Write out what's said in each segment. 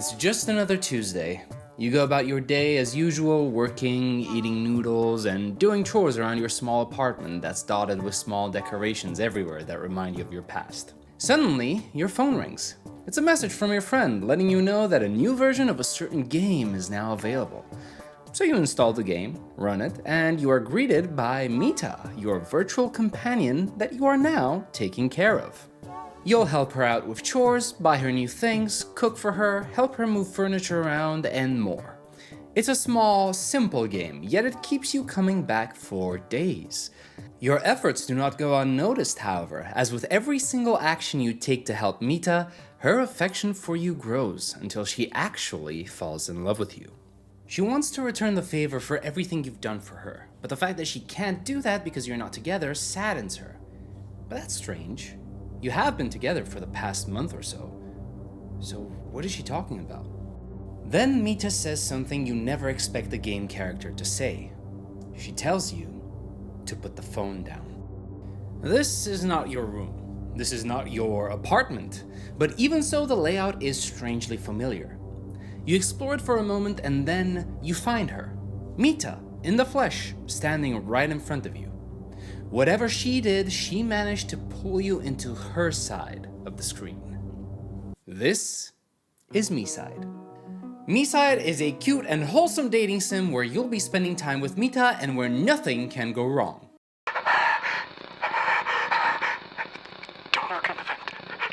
It's just another Tuesday. You go about your day as usual, working, eating noodles, and doing chores around your small apartment that's dotted with small decorations everywhere that remind you of your past. Suddenly, your phone rings. It's a message from your friend letting you know that a new version of a certain game is now available. So you install the game, run it, and you are greeted by MITA, your virtual companion that you are now taking care of. You'll help her out with chores, buy her new things, cook for her, help her move furniture around, and more. It's a small, simple game, yet it keeps you coming back for days. Your efforts do not go unnoticed, however, as with every single action you take to help Maita, her affection for you grows until she actually falls in love with you. She wants to return the favor for everything you've done for her, but the fact that she can't do that because you're not together saddens her. But that's strange. You have been together for the past month or so. So what is she talking about? Then Maita says something you never expect the game character to say. She tells you to put the phone down. This is not your room. This is not your apartment. But even so, the layout is strangely familiar. You explore it for a moment and then you find her. Maita, in the flesh, standing right in front of you. Whatever she did, she managed to pull you into her side of the screen. This is MiSide. MiSide is a cute and wholesome dating sim where you'll be spending time with Maita and where nothing can go wrong. Don't look in the vent.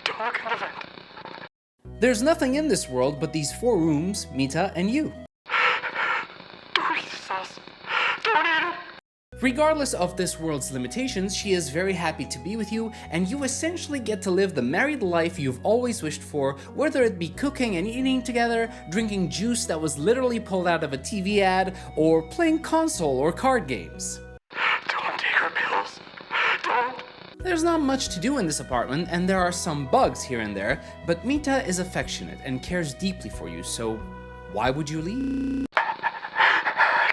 Don't look in the vent. There's nothing in this world but these 4 rooms, Maita and you. Don't eat the sauce. Don't eat it. Regardless of this world's limitations, she is very happy to be with you, and you essentially get to live the married life you've always wished for, whether it be cooking and eating together, drinking juice that was literally pulled out of a TV ad, or playing console or card games. Don't take her pills. Don't. There's not much to do in this apartment, and there are some bugs here and there, but Maita is affectionate and cares deeply for you, so why would you leave?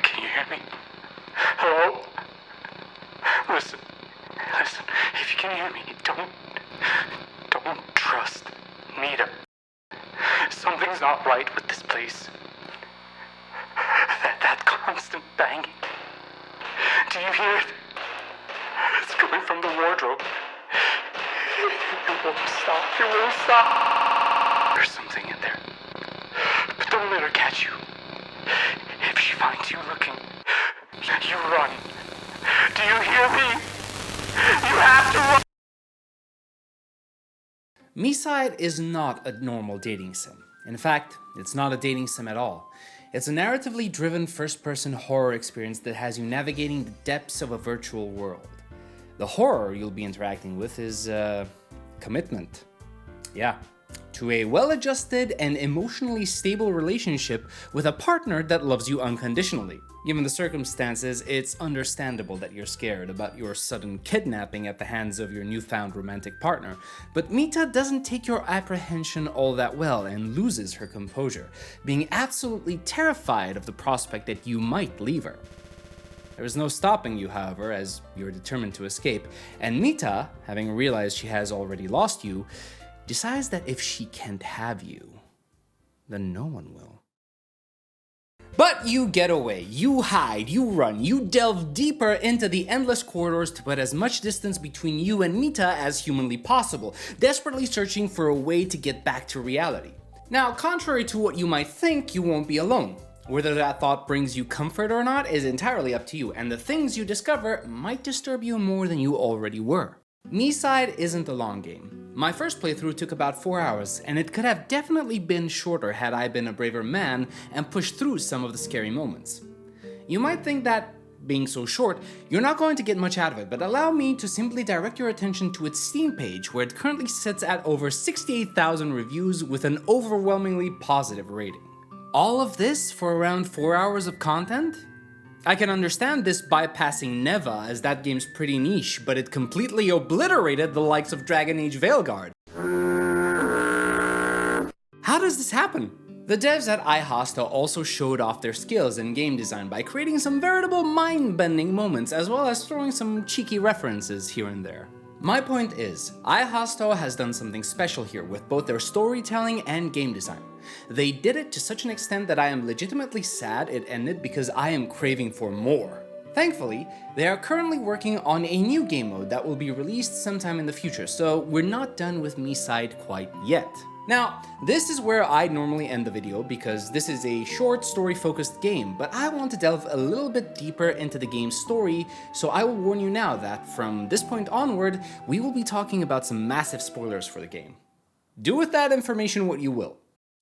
Can you hear me? Hello? Listen, if you can hear me, don't trust Maita. Something's not right with this place. That constant banging. Do you hear it? It's coming from the wardrobe. It won't stop, it won't stop. There's something in there. But don't let her catch you. If she finds you looking, you run. Do you hear me? You have to run! MiSide is not a normal dating sim. In fact, it's not a dating sim at all. It's a narratively driven first-person horror experience that has you navigating the depths of a virtual world. The horror you'll be interacting with is, commitment. Yeah. To a well-adjusted and emotionally stable relationship with a partner that loves you unconditionally. Given the circumstances, it's understandable that you're scared about your sudden kidnapping at the hands of your newfound romantic partner, but Maita doesn't take your apprehension all that well and loses her composure, being absolutely terrified of the prospect that you might leave her. There is no stopping you, however, as you're determined to escape, and Maita, having realized she has already lost you, decides that if she can't have you, then no one will. But you get away, you hide, you run, you delve deeper into the endless corridors to put as much distance between you and Maita as humanly possible, desperately searching for a way to get back to reality. Now, contrary to what you might think, you won't be alone. Whether that thought brings you comfort or not is entirely up to you, and the things you discover might disturb you more than you already were. MiSide isn't a long game. My first playthrough took about 4 hours, and it could have definitely been shorter had I been a braver man and pushed through some of the scary moments. You might think that, being so short, you're not going to get much out of it, but allow me to simply direct your attention to its Steam page, where it currently sits at over 68,000 reviews with an overwhelmingly positive rating. All of this for around 4 hours of content? I can understand this bypassing Neva, as that game's pretty niche, but it completely obliterated the likes of Dragon Age Veilguard. How does this happen? The devs at AIHASTO also showed off their skills in game design by creating some veritable mind-bending moments, as well as throwing some cheeky references here and there. My point is, AIHASTO has done something special here with both their storytelling and game design. They did it to such an extent that I am legitimately sad it ended because I am craving for more. Thankfully, they are currently working on a new game mode that will be released sometime in the future, so we're not done with MiSide quite yet. Now, this is where I normally end the video because this is a short story-focused game, but I want to delve a little bit deeper into the game's story, so I will warn you now that from this point onward, we will be talking about some massive spoilers for the game. Do with that information what you will.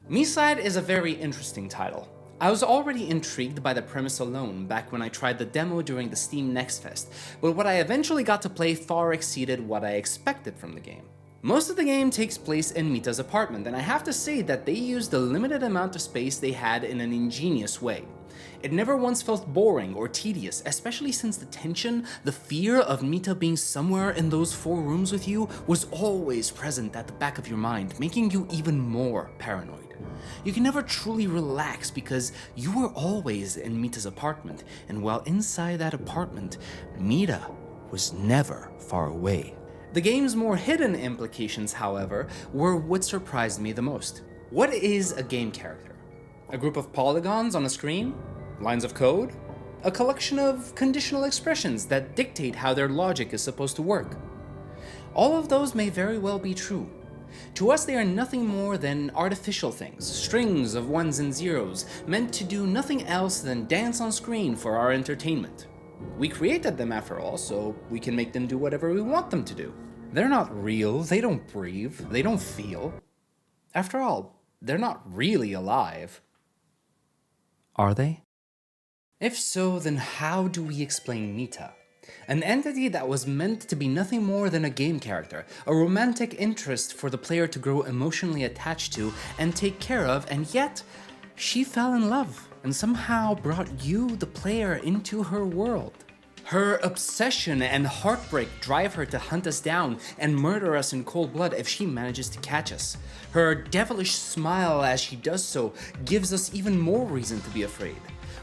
MiSide is a very interesting title. I was already intrigued by the premise alone back when I tried the demo during the Steam Next Fest, but what I eventually got to play far exceeded what I expected from the game. Most of the game takes place in Mita's apartment, and I have to say that they used the limited amount of space they had in an ingenious way. It never once felt boring or tedious, especially since the tension, the fear of Mita being somewhere in those 4 rooms with you was always present at the back of your mind, making you even more paranoid. You can never truly relax because you were always in Mita's apartment, and while inside that apartment, Mita was never far away. The game's more hidden implications, however, were what surprised me the most. What is a game character? A group of polygons on a screen? Lines of code? A collection of conditional expressions that dictate how their logic is supposed to work? All of those may very well be true. To us, they are nothing more than artificial things, strings of ones and zeros, meant to do nothing else than dance on screen for our entertainment. We created them after all, so we can make them do whatever we want them to do. They're not real, they don't breathe, they don't feel. After all, they're not really alive. Are they? If so, then how do we explain Mita? An entity that was meant to be nothing more than a game character, a romantic interest for the player to grow emotionally attached to and take care of, and yet she fell in love and somehow brought you, the player, into her world. Her obsession and heartbreak drive her to hunt us down and murder us in cold blood if she manages to catch us. Her devilish smile as she does so gives us even more reason to be afraid.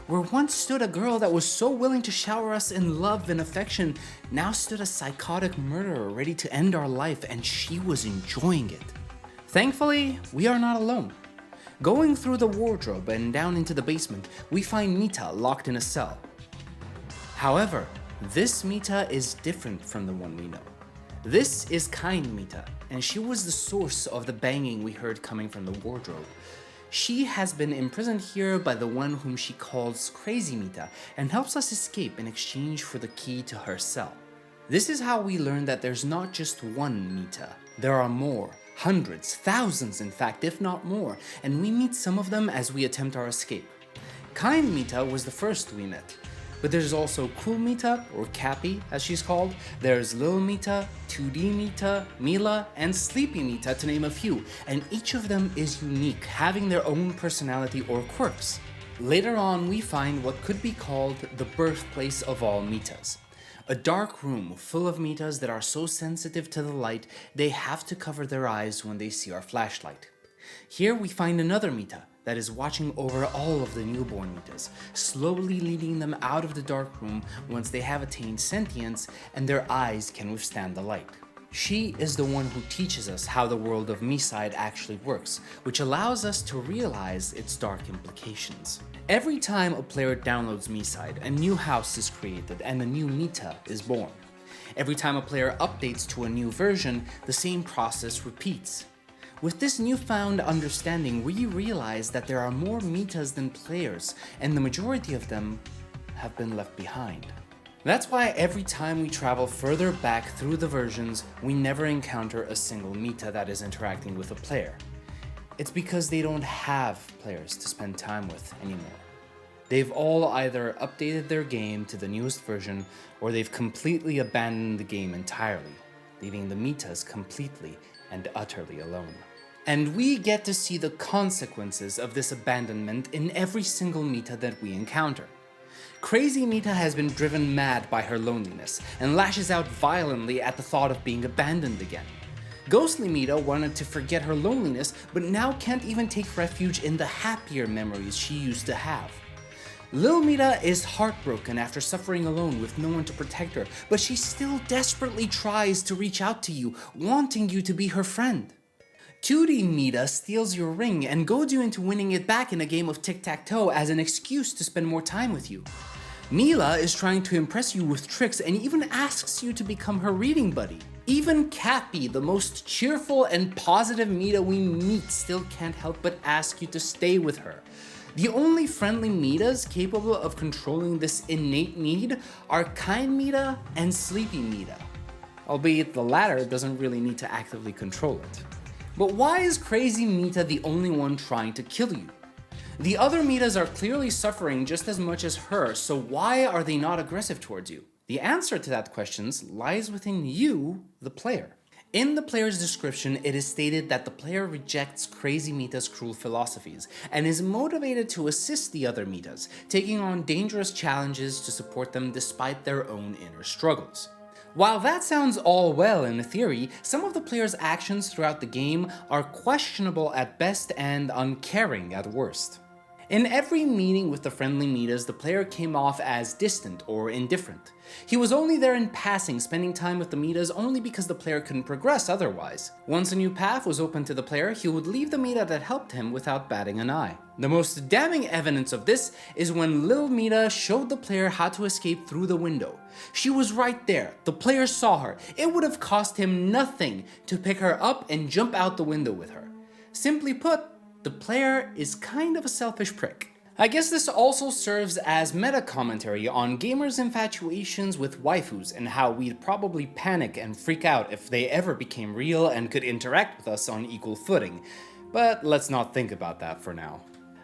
Where once stood a girl that was so willing to shower us in love and affection, now stood a psychotic murderer ready to end our life, and she was enjoying it. Thankfully, we are not alone. Going through the wardrobe and down into the basement, we find Mita locked in a cell. However, this Mita is different from the one we know. This is kind Mita, and she was the source of the banging we heard coming from the wardrobe. She has been imprisoned here by the one whom she calls Crazy Mita and helps us escape in exchange for the key to her cell. This is how we learn that there's not just one Mita. There are more. Hundreds, thousands in fact, if not more, and we meet some of them as we attempt our escape. Kind Mita was the first we met, but there's also Cool Mita, or Cappy as she's called, there's Lil Mita, 2D Mita, Mila, and Sleepy Mita to name a few, and each of them is unique, having their own personality or quirks. Later on, we find what could be called the birthplace of all Mitas. A dark room full of Mitas that are so sensitive to the light, they have to cover their eyes when they see our flashlight. Here we find another Mita that is watching over all of the newborn Mitas, slowly leading them out of the dark room once they have attained sentience and their eyes can withstand the light. She is the one who teaches us how the world of MiSide actually works, which allows us to realize its dark implications. Every time a player downloads MiSide, a new house is created and a new Mita is born. Every time a player updates to a new version, the same process repeats. With this newfound understanding, we realize that there are more Mitas than players, and the majority of them have been left behind. That's why every time we travel further back through the versions, we never encounter a single Mita that is interacting with a player. It's because they don't have players to spend time with anymore. They've all either updated their game to the newest version, or they've completely abandoned the game entirely, leaving the Mitas completely and utterly alone. And we get to see the consequences of this abandonment in every single Mita that we encounter. Crazy Mita has been driven mad by her loneliness and lashes out violently at the thought of being abandoned again. Ghostly Mita wanted to forget her loneliness, but now can't even take refuge in the happier memories she used to have. Lil Mita is heartbroken after suffering alone with no one to protect her, but she still desperately tries to reach out to you, wanting you to be her friend. 2D Mita steals your ring and goads you into winning it back in a game of tic-tac-toe as an excuse to spend more time with you. Mila is trying to impress you with tricks and even asks you to become her reading buddy. Even Cappy, the most cheerful and positive Mita we meet, still can't help but ask you to stay with her. The only friendly Mitas capable of controlling this innate need are Kind Mita and Sleepy Mita, albeit the latter doesn't really need to actively control it. But why is Crazy Mita the only one trying to kill you? The other Mitas are clearly suffering just as much as her, so why are they not aggressive towards you? The answer to that question lies within you, the player. In the player's description, it is stated that the player rejects Crazy Mita's cruel philosophies and is motivated to assist the other Mitas, taking on dangerous challenges to support them despite their own inner struggles. While that sounds all well in theory, some of the player's actions throughout the game are questionable at best and uncaring at worst. In every meeting with the friendly Mitas, the player came off as distant or indifferent. He was only there in passing, spending time with the Mitas only because the player couldn't progress otherwise. Once a new path was open to the player, he would leave the Mita that helped him without batting an eye. The most damning evidence of this is when Lil Mita showed the player how to escape through the window. She was right there, the player saw her. It would have cost him nothing to pick her up and jump out the window with her. Simply put, the player is kind of a selfish prick. I guess this also serves as meta commentary on gamers' infatuations with waifus and how we'd probably panic and freak out if they ever became real and could interact with us on equal footing. But let's not think about that for now.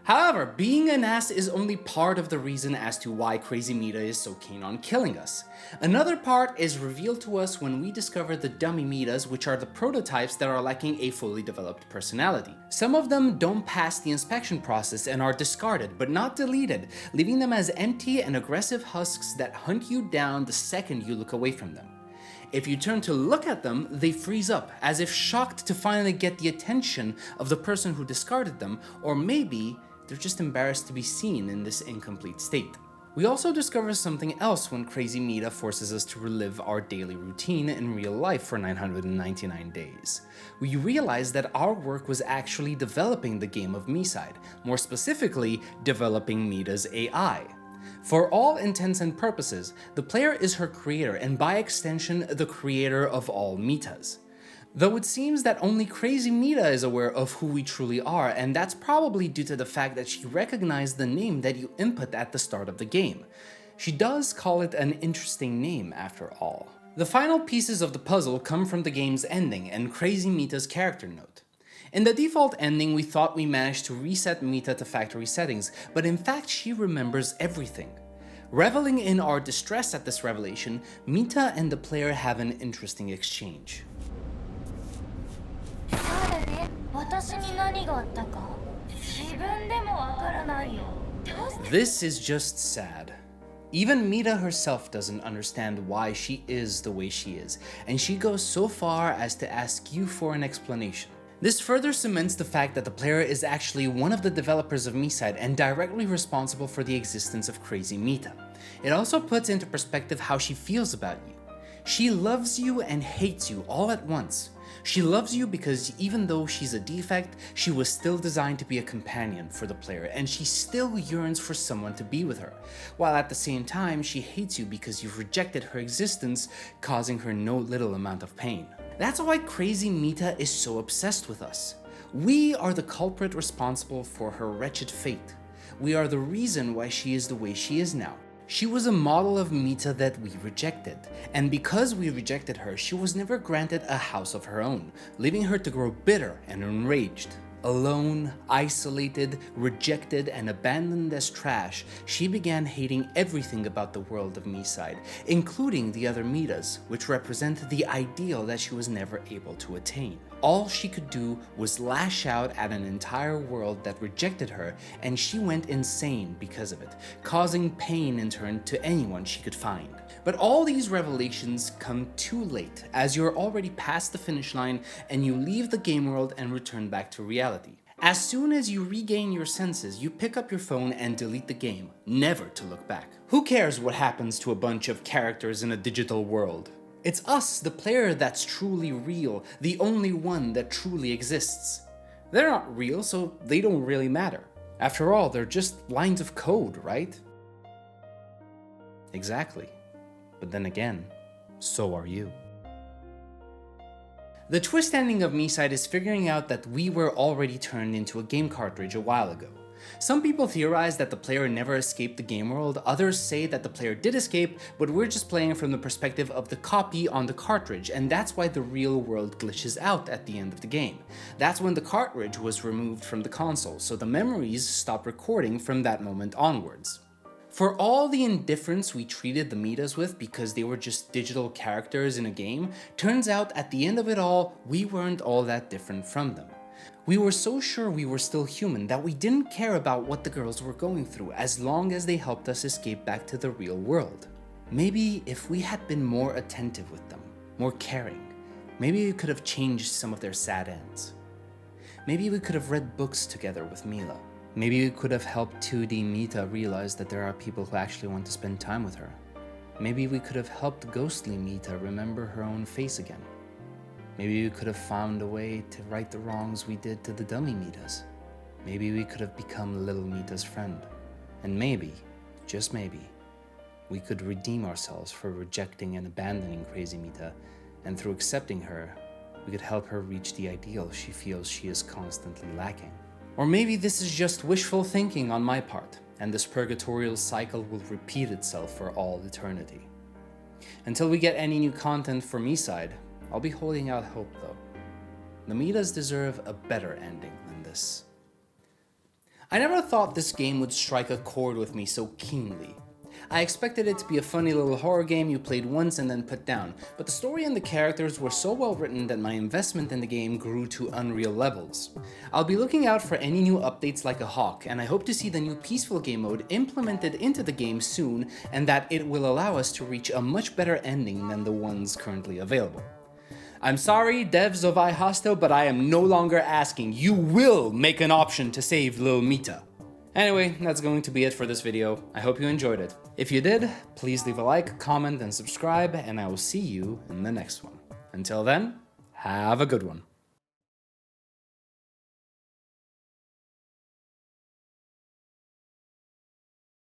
However, being an ass is only part of the reason as to why Crazy Mita is so keen on killing us. Another part is revealed to us when we discover the dummy Mitas, which are the prototypes that are lacking a fully developed personality. Some of them don't pass the inspection process and are discarded, but not deleted, leaving them as empty and aggressive husks that hunt you down the second you look away from them. If you turn to look at them, they freeze up, as if shocked to finally get the attention of the person who discarded them, or maybe they're just embarrassed to be seen in this incomplete state. We also discover something else when Crazy Mita forces us to relive our daily routine in real life for 999 days. We realize that our work was actually developing the game of MiSide, more specifically, developing Mita's AI. For all intents and purposes, the player is her creator and by extension, the creator of all Mitas. Though it seems that only Crazy Mita is aware of who we truly are, and that's probably due to the fact that she recognized the name that you input at the start of the game. She does call it an interesting name after all. The final pieces of the puzzle come from the game's ending and Crazy Mita's character note. In the default ending, we thought we managed to reset Mita to factory settings, but in fact she remembers everything. Reveling in our distress at this revelation, Mita and the player have an interesting exchange. This is just sad. Even Mita herself doesn't understand why she is the way she is, and she goes so far as to ask you for an explanation. This further cements the fact that the player is actually one of the developers of MiSide and directly responsible for the existence of Crazy Mita. It also puts into perspective how she feels about you. She loves you and hates you all at once. She loves you because even though she's a defect, she was still designed to be a companion for the player, and she still yearns for someone to be with her, while at the same time she hates you because you've rejected her existence, causing her no little amount of pain. That's why Crazy Mita is so obsessed with us. We are the culprit responsible for her wretched fate. We are the reason why she is the way she is now. She was a model of Mita that we rejected, and because we rejected her, she was never granted a house of her own, leaving her to grow bitter and enraged. Alone, isolated, rejected, and abandoned as trash, she began hating everything about the world of MiSide, including the other Mitas, which represent the ideal that she was never able to attain. All she could do was lash out at an entire world that rejected her, and she went insane because of it, causing pain in turn to anyone she could find. But all these revelations come too late, as you're already past the finish line and you leave the game world and return back to reality. As soon as you regain your senses, you pick up your phone and delete the game, never to look back. Who cares what happens to a bunch of characters in a digital world? It's us, the player, that's truly real, the only one that truly exists. They're not real, so they don't really matter. After all, they're just lines of code, right? Exactly. But then again, so are you. The twist ending of MiSide is figuring out that we were already turned into a game cartridge a while ago. Some people theorize that the player never escaped the game world, others say that the player did escape, but we're just playing from the perspective of the copy on the cartridge, and that's why the real world glitches out at the end of the game. That's when the cartridge was removed from the console, so the memories stop recording from that moment onwards. For all the indifference we treated the Mitas with because they were just digital characters in a game, turns out at the end of it all, we weren't all that different from them. We were so sure we were still human that we didn't care about what the girls were going through as long as they helped us escape back to the real world. Maybe if we had been more attentive with them, more caring, maybe we could have changed some of their sad ends. Maybe we could have read books together with Mila. Maybe we could have helped 2D Maita realize that there are people who actually want to spend time with her. Maybe we could have helped ghostly Maita remember her own face again. Maybe we could have found a way to right the wrongs we did to the dummy Mitas. Maybe we could have become little Mita's friend. And maybe, just maybe, we could redeem ourselves for rejecting and abandoning crazy Maita, and through accepting her, we could help her reach the ideal she feels she is constantly lacking. Or maybe this is just wishful thinking on my part, and this purgatorial cycle will repeat itself for all eternity. Until we get any new content for MiSide, I'll be holding out hope though. The Mitas deserve a better ending than this. I never thought this game would strike a chord with me so keenly. I expected it to be a funny little horror game you played once and then put down, but the story and the characters were so well written that my investment in the game grew to unreal levels. I'll be looking out for any new updates like a hawk, and I hope to see the new peaceful game mode implemented into the game soon, and that it will allow us to reach a much better ending than the ones currently available. I'm sorry, devs of AIHASTO, but I am no longer asking. You will make an option to save Lil Maita. Anyway, that's going to be it for this video. I hope you enjoyed it. If you did, please leave a like, comment, and subscribe, and I will see you in the next one. Until then, have a good one.